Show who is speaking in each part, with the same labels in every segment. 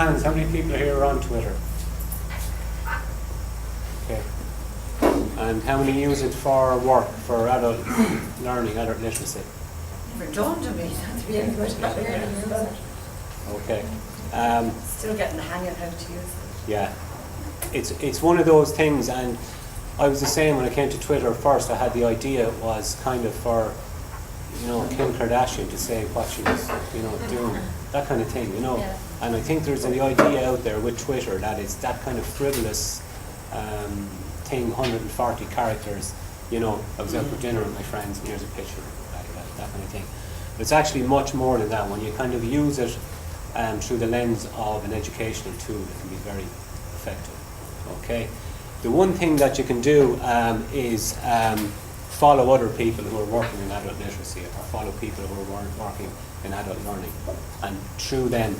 Speaker 1: hands, how many people here are on Twitter? Okay. And how many use it for work, for adult learning, adult literacy?
Speaker 2: Never dawned on me that to be any good about learning.
Speaker 1: Okay.
Speaker 2: Still getting the hang of how to use it.
Speaker 1: Yeah. It's one of those things, and I was the same when I came to Twitter first. I had the idea it was kind of for, Kim Kardashian to say what she was, doing, that kind of thing,
Speaker 2: Yeah.
Speaker 1: And I think there's the idea out there with Twitter that it's that kind of frivolous thing, 140 characters, I was out for dinner with my friends and here's a picture, that kind of thing. But it's actually much more than that. When you kind of use it through the lens of an educational tool, it can be very effective. Okay. The one thing that you can do is follow other people who are working in adult literacy, or follow people who are working in adult learning, and through them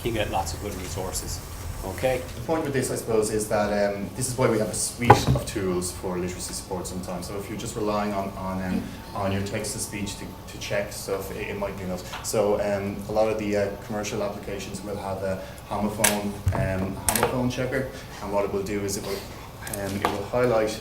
Speaker 1: you get lots of good resources. Okay.
Speaker 3: The point with this, I suppose, is that this is why we have a suite of tools for literacy support sometimes. So if you're just relying on your text-to-speech to check stuff, it might be enough. So a lot of the commercial applications will have a homophone checker, and what it will do is it will highlight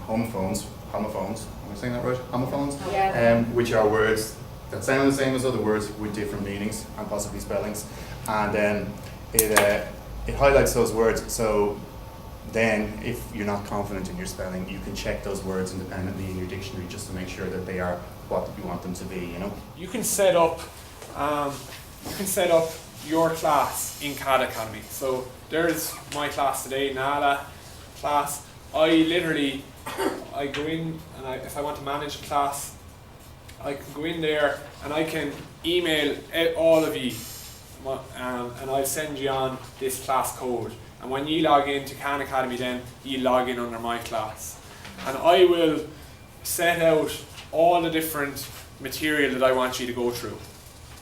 Speaker 3: homophones. Am I saying that right? Homophones?
Speaker 2: Yeah.
Speaker 3: Which are words that sound the same as other words with different meanings and possibly spellings, and then it highlights those words, so then if you're not confident in your spelling, you can check those words independently in your dictionary just to make sure that they are what you want them to be,
Speaker 4: You can set up your class in CAD Academy. So there's my class today, Nala class. I go in and if I want to manage a class, I can go in there and I can email all of you and I'll send you on this class code, and when you log into Khan Academy then you log in under my class, and I will set out all the different material that I want you to go through,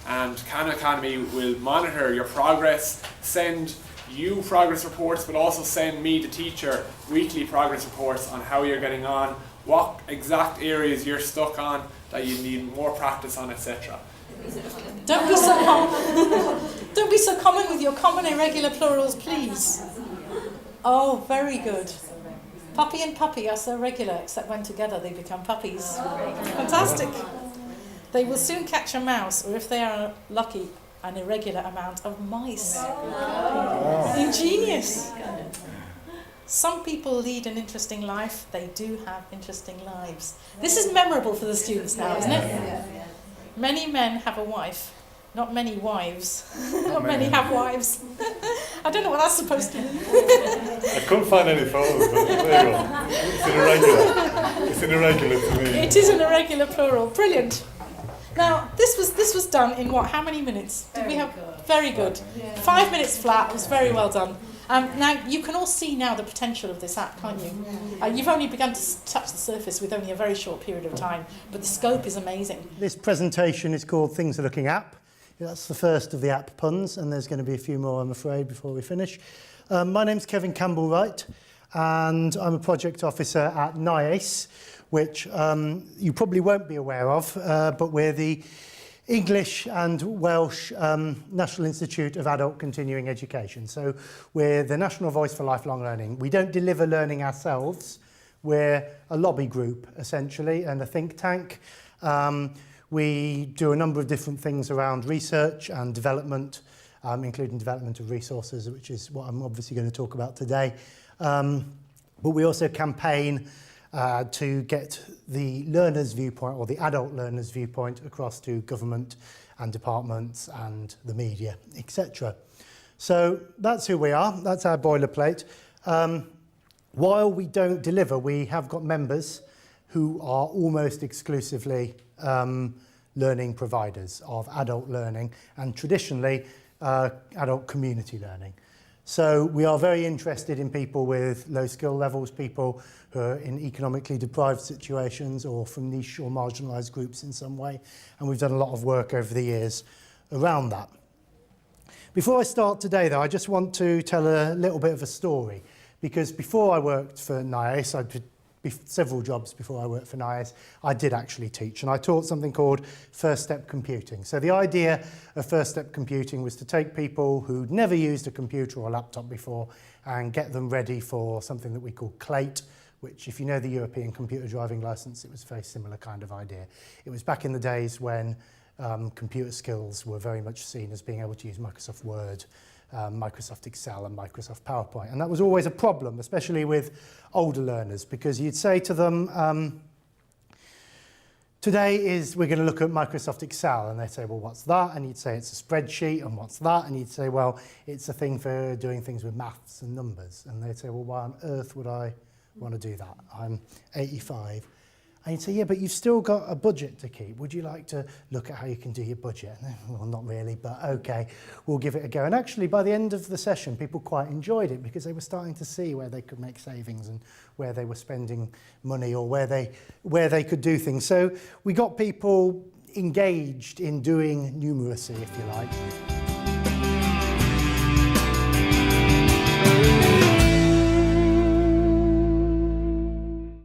Speaker 4: and Khan Academy will monitor your progress, send you progress reports, but also send me, the teacher, weekly progress reports on how you're getting on, what exact areas you're stuck on that you need more practice on, etc.
Speaker 5: Don't be so common with your common irregular plurals, please. Oh, very good. Puppy and puppy are so regular, except when together they become puppies. Fantastic. They will soon catch a mouse, or if they are lucky, an irregular amount of mice. Ingenious. Some people lead an interesting life. They do have interesting lives. This is memorable for the students now, isn't it? Many men have a wife, not many wives. Not many have wives. I don't know what that's supposed to mean.
Speaker 6: I couldn't find any photos, but there you go. It's an irregular to me.
Speaker 5: It is an irregular plural. Brilliant. Now, this was done in what? How many minutes? Did we have? Very good. 5 minutes flat. It was very well done. Now, you can all see now the potential of this app, can't you? You've only begun to touch the surface with only a very short period of time, but the scope is amazing.
Speaker 7: This presentation is called Things Are Looking App. That's the first of the app puns, and there's going to be a few more, I'm afraid, before we finish. My name's Kevin Campbell-Wright, and I'm a project officer at NIACE, which you probably won't be aware of, but we're the English and Welsh National Institute of Adult Continuing Education. So we're the national voice for lifelong learning. We don't deliver learning ourselves. We're a lobby group, essentially, and a think tank. We do a number of different things around research and development, including development of resources, which is what I'm obviously going to talk about today. But we also campaign to get the learner's viewpoint, or the adult learner's viewpoint, across to government and departments and the media, etc. So that's who we are, that's our boilerplate. While we don't deliver, we have got members who are almost exclusively learning providers of adult learning, and traditionally adult community learning. So we are very interested in people with low skill levels, people who are in economically deprived situations or from niche or marginalised groups in some way. And we've done a lot of work over the years around that. Before I start today, though, I just want to tell a little bit of a story. Because before I worked for NIACE, I'd several jobs before I worked for NIAS, I did actually teach, and I taught something called first step computing. So the idea of first step computing was to take people who'd never used a computer or a laptop before and get them ready for something that we call CLATE, which, if you know the European computer driving license, it was a very similar kind of idea. It was back in the days when computer skills were very much seen as being able to use Microsoft Word, Microsoft Excel and Microsoft PowerPoint. And that was always a problem, especially with older learners, because you'd say to them, today we're going to look at Microsoft Excel, and they'd say, well, what's that? And you'd say it's a spreadsheet, and what's that? And you'd say, well, it's a thing for doing things with maths and numbers. And they'd say, well, why on earth would I want to do that? I'm 85. And you'd say, yeah, but you've still got a budget to keep. Would you like to look at how you can do your budget? Well, not really, but okay, we'll give it a go. And actually, by the end of the session, people quite enjoyed it because they were starting to see where they could make savings and where they were spending money or where they could do things. So we got people engaged in doing numeracy, if you like.